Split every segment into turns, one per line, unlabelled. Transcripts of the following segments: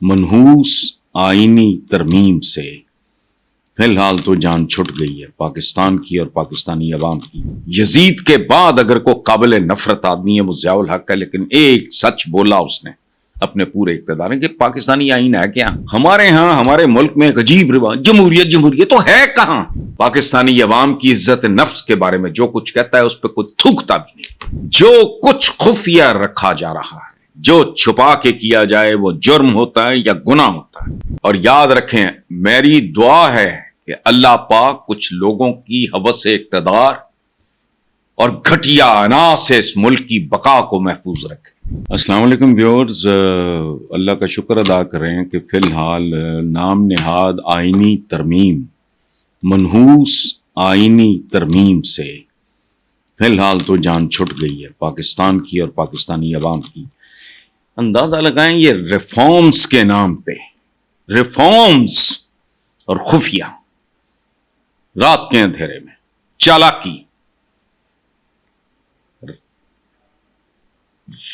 منحوس آئینی ترمیم سے فی الحال تو جان چھٹ گئی ہے پاکستان کی اور پاکستانی عوام کی۔ یزید کے بعد اگر کوئی قابل نفرت آدمی ہے وہ ضیاء الحق ہے، لیکن ایک سچ بولا اس نے اپنے پورے اقتدار میں کہ پاکستانی آئین ہے کیا؟ ہمارے ہاں ہمارے ملک میں ایک عجیب رواج، جمہوریت جمہوریت تو ہے کہاں؟ پاکستانی عوام کی عزت نفس کے بارے میں جو کچھ کہتا ہے اس پہ کوئی تھوکتا بھی نہیں۔ جو کچھ خفیہ رکھا جا رہا ہے، جو چھپا کے کیا جائے وہ جرم ہوتا ہے یا گناہ ہوتا ہے۔ اور یاد رکھیں، میری دعا ہے کہ اللہ پاک کچھ لوگوں کی ہوس اقتدار اور گھٹیا انا سے اس ملک کی بقا کو محفوظ رکھے۔ السلام علیکم ویورز، اللہ کا شکر ادا کریں کہ فی الحال نام نہاد آئینی ترمیم، منحوس آئینی ترمیم سے فی الحال تو جان چھٹ گئی ہے پاکستان کی اور پاکستانی عوام کی۔ اندازہ لگائیں یہ ریفارمز کے نام پہ، ریفارمز اور خفیہ، رات کے اندھیرے میں چالاکی،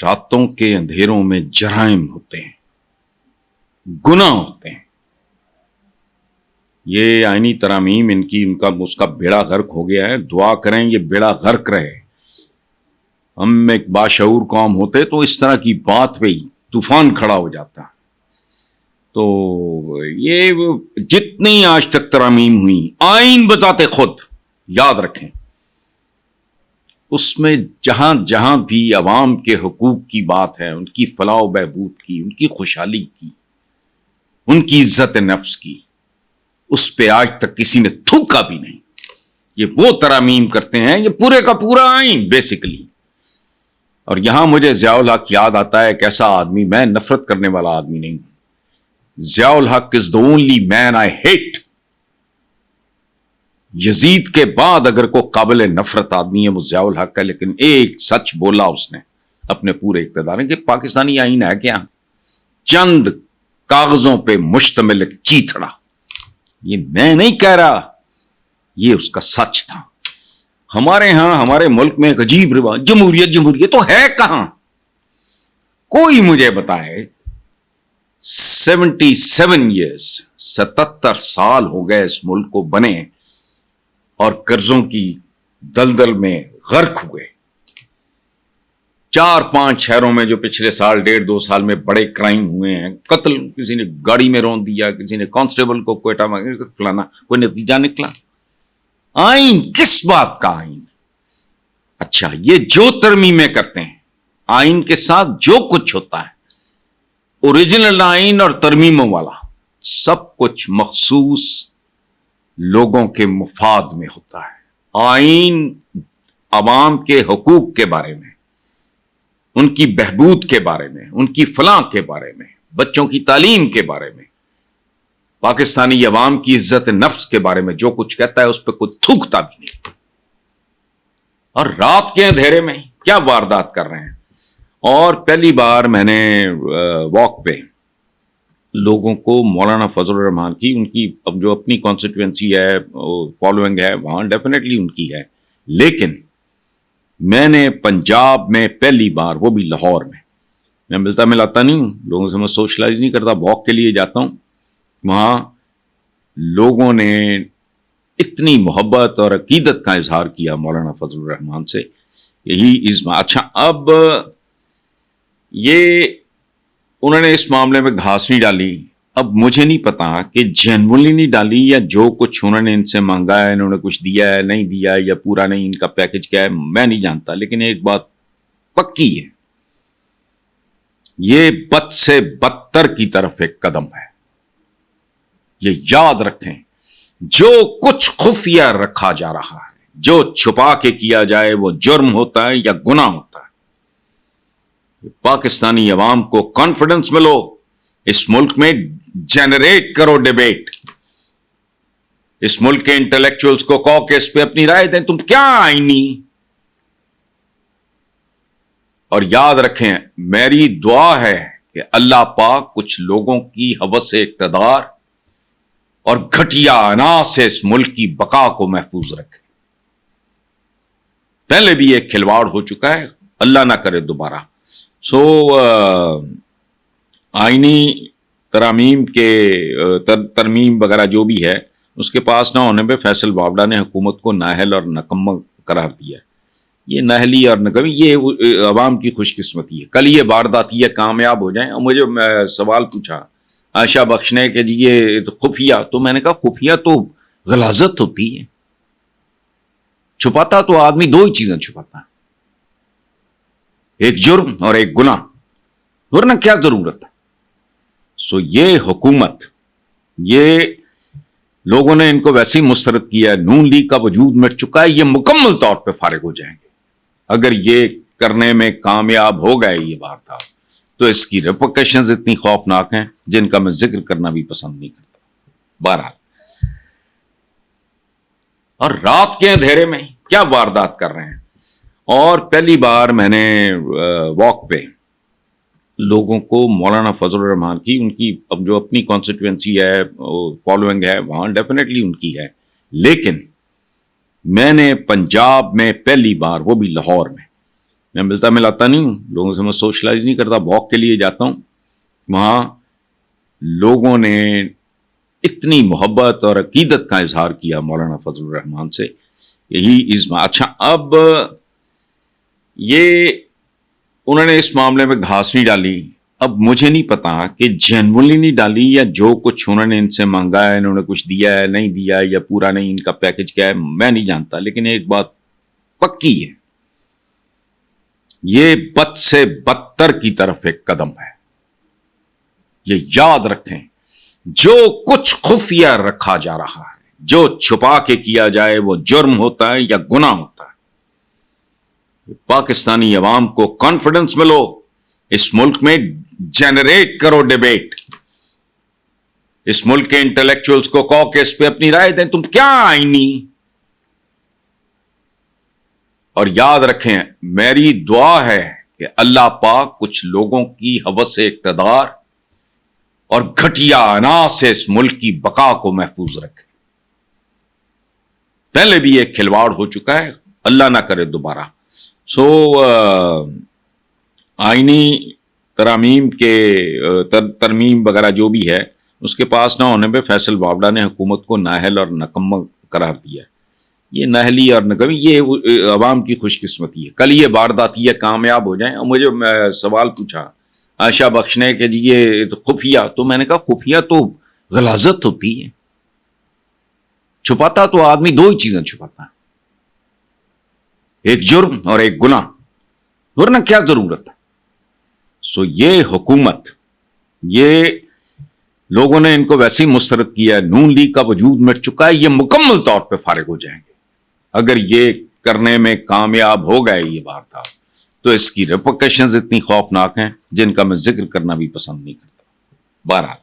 راتوں کے اندھیروں میں جرائم ہوتے ہیں، گناہ ہوتے ہیں۔ یہ آئینی ترامیم اس کا بیڑا غرق ہو گیا ہے۔ دعا کریں یہ بیڑا غرق رہے۔ ہم ایک باشعور قوم ہوتے تو اس طرح کی بات پہ طوفان کھڑا ہو جاتا۔ تو یہ جتنی آج تک ترامیم ہوئی، آئین بذات خود، یاد رکھیں اس میں جہاں جہاں بھی عوام کے حقوق کی بات ہے، ان کی فلاح و بہبود کی، ان کی خوشحالی کی، ان کی عزت نفس کی، اس پہ آج تک کسی نے تھوکا بھی نہیں۔ یہ وہ ترامیم کرتے ہیں، یہ پورے کا پورا آئین بیسیکلی۔ اور یہاں مجھے ضیاء الحق یاد آتا ہے ایک ایسا آدمی، میں نفرت کرنے والا آدمی نہیں ہوں۔ ضیاء الحق is the only man I hate۔ یزید کے بعد اگر کوئی قابل نفرت آدمی ہے وہ ضیاء الحق ہے، لیکن ایک سچ بولا اس نے اپنے پورے اقتدار میں کہ پاکستانی آئین ہے کیا؟ چند کاغذوں پہ مشتمل ایک چیتھڑا۔ یہ میں نہیں کہہ رہا، یہ اس کا سچ تھا۔ ہمارے ہاں ہمارے ملک میں ایک عجیب رواج، جمہوریت جمہوریت تو ہے کہاں؟ کوئی مجھے بتائے 77 ایئرز، 77 سال ہو گئے اس ملک کو بنے اور قرضوں کی دلدل میں غرق ہوئے۔ 4-5 شہروں میں جو پچھلے سال 1.5-2 سال میں بڑے کرائم ہوئے ہیں، قتل، کسی نے گاڑی میں رون دیا، کسی نے کانسٹیبل کو کوئٹہ میں فلانا، کوئی نتیجہ نکلا۔ آئین کس بات کا آئین؟ اچھا، یہ جو ترمیمیں کرتے ہیں، آئین کے ساتھ جو کچھ ہوتا ہے، اوریجنل آئین اور ترمیموں والا سب کچھ مخصوص لوگوں کے مفاد میں ہوتا ہے۔ آئین عوام کے حقوق کے بارے میں، ان کی بہبود کے بارے میں، ان کی فلاح کے بارے میں، بچوں کی تعلیم کے بارے میں، پاکستانی عوام کی عزت نفس کے بارے میں جو کچھ کہتا ہے اس پہ کوئی تھوکتا بھی نہیں۔ اور رات کے اندھیرے میں کیا واردات کر رہے ہیں۔ اور پہلی بار میں نے واک پہ لوگوں کو مولانا فضل الرحمان کی، ان کی اب جو اپنی کانسٹیٹوینسی ہے، فالوئنگ ہے وہاں ڈیفینیٹلی ان کی ہے، لیکن میں نے پنجاب میں پہلی بار، وہ بھی لاہور میں ملتا ملاتا نہیں ہوں لوگوں سے، میں سوشلائز نہیں کرتا، واک کے لیے جاتا ہوں، وہاں لوگوں نے اتنی محبت اور عقیدت کا اظہار کیا مولانا فضل الرحمان سے، یہی اچھا اب یہ انہوں نے اس معاملے میں گھاس نہیں ڈالی۔ اب مجھے نہیں پتا کہ جینولی نہیں ڈالی یا جو کچھ انہوں نے ان سے مانگا ہے انہوں نے کچھ دیا ہے، نہیں دیا، یا پورا نہیں، ان کا پیکج کیا ہے میں نہیں جانتا، لیکن ایک بات پکی ہے، یہ بد سے بدتر کی طرف ایک قدم ہے۔ یہ یاد رکھیں، جو کچھ خفیہ رکھا جا رہا ہے، جو چھپا کے کیا جائے وہ جرم ہوتا ہے یا گناہ ہوتا ہے۔ پاکستانی عوام کو کانفیڈنس ملو، اس ملک میں جنریٹ کرو ڈیبیٹ، اس ملک کے انٹلیکچوئلز کو کہو کہ اس پہ اپنی رائے دیں، تم کیا آئینی۔ اور یاد رکھیں، میری دعا ہے کہ اللہ پاک کچھ لوگوں کی ہوس اقتدار اور گھٹیا انا سے اس ملک کی بقا کو محفوظ رکھے۔ پہلے بھی ایک کھلواڑ ہو چکا ہے، اللہ نہ کرے دوبارہ۔ آئینی ترامیم کے ترمیم وغیرہ جو بھی ہے اس کے پاس نہ ہونے پہ فیصل وابڈا نے حکومت کو نااہل اور نکمہ قرار دیا. یہ نااہلی اور نکمی یہ عوام کی خوش قسمتی ہے. کل یہ وارداتی ہے کامیاب ہو جائیں. اور مجھے سوال پوچھا عائشہ بخش نے کہ جی یہ خفیہ, تو میں نے کہا خفیہ تو غلاظت ہوتی ہے. چھپاتا تو آدمی دو ہی چیزیں چھپاتا ہے, ایک جرم اور ایک گناہ, ورنہ کیا ضرورت ہے. سو یہ حکومت, یہ لوگوں نے ان کو ویسے ہی مسترد کیا ہے. نون لیگ کا وجود مٹ چکا ہے. یہ مکمل طور پہ فارغ ہو جائیں گے اگر یہ کرنے میں کامیاب ہو گئے یہ واردات. تو اس کی ریپرکشنز اتنی خوفناک ہیں جن کا میں ذکر کرنا بھی پسند نہیں کرتا. بہرحال, اور رات کے اندھیرے میں کیا واردات کر رہے ہیں. اور پہلی بار میں نے واک پہ لوگوں کو مولانا فضل الرحمان کی, ان کی اب جو اپنی کانسٹیٹوینسی ہے فالوئنگ ہے وہاں ڈیفینیٹلی ان کی ہے, لیکن میں نے پنجاب میں پہلی بار, وہ بھی لاہور میں ملتا ملاتا نہیں ہوں لوگوں سے, میں سوشلائز نہیں کرتا, واک کے لیے جاتا ہوں. وہاں لوگوں نے اتنی محبت اور عقیدت کا اظہار کیا مولانا فضل الرحمان سے, یہی اچھا اب یہ انہوں نے اس معاملے میں گھاس نہیں ڈالی. اب مجھے نہیں پتا کہ جینولی نہیں ڈالی یا جو کچھ انہوں نے ان سے مانگا ہے انہوں نے کچھ دیا ہے, نہیں دیا ہے, یا پورا نہیں, ان کا پیکج کیا ہے میں نہیں جانتا. لیکن ایک بات پکی ہے, یہ بد سے بدتر کی طرف ایک قدم ہے. یہ یاد رکھیں, جو کچھ خفیہ رکھا جا رہا ہے, جو چھپا کے کیا جائے وہ جرم ہوتا ہے یا گناہ ہوتا ہے. پاکستانی عوام کو کانفیڈنس ملو, اس ملک میں جنریٹ کرو ڈیبیٹ, اس ملک کے انٹلیکچوئلز کو کہو کہ اس پہ اپنی رائے دیں, تم کیا آئینی. اور یاد رکھیں, میری دعا ہے کہ اللہ پاک کچھ لوگوں کی ہوس اقتدار اور گھٹیا انا سے اس ملک کی بقا کو محفوظ رکھے. پہلے بھی ایک کھلواڑ ہو چکا ہے, اللہ نہ کرے دوبارہ. سو آئینی ترامیم کے ترمیم وغیرہ جو بھی ہے اس کے پاس نہ ہونے پہ فیصل وابڈا نے حکومت کو نااہل اور نکمہ قرار دیا ہے. یہ نااہلی اور نکمی یہ عوام کی خوش قسمتی ہے. کل یہ وارداتی ہے کامیاب ہو جائیں. اور مجھے سوال پوچھا عائشہ بخش نے کہ جی یہ خفیہ, تو میں نے کہا خفیہ تو غلاظت ہوتی ہے. چھپاتا تو آدمی دو ہی چیزیں چھپاتا ہے, ایک جرم اور ایک گناہ, ورنہ کیا ضرورت ہے. سو یہ حکومت, یہ لوگوں نے ان کو ویسے ہی مسترد کیا ہے. نون لیگ کا وجود مٹ چکا ہے. یہ مکمل طور پہ فارغ ہو جائیں گے اگر یہ کرنے میں کامیاب ہو گئے یہ واردات. تو اس کی ریپرکشنز اتنی خوفناک ہیں جن کا میں ذکر کرنا بھی پسند نہیں کرتا. بہرحال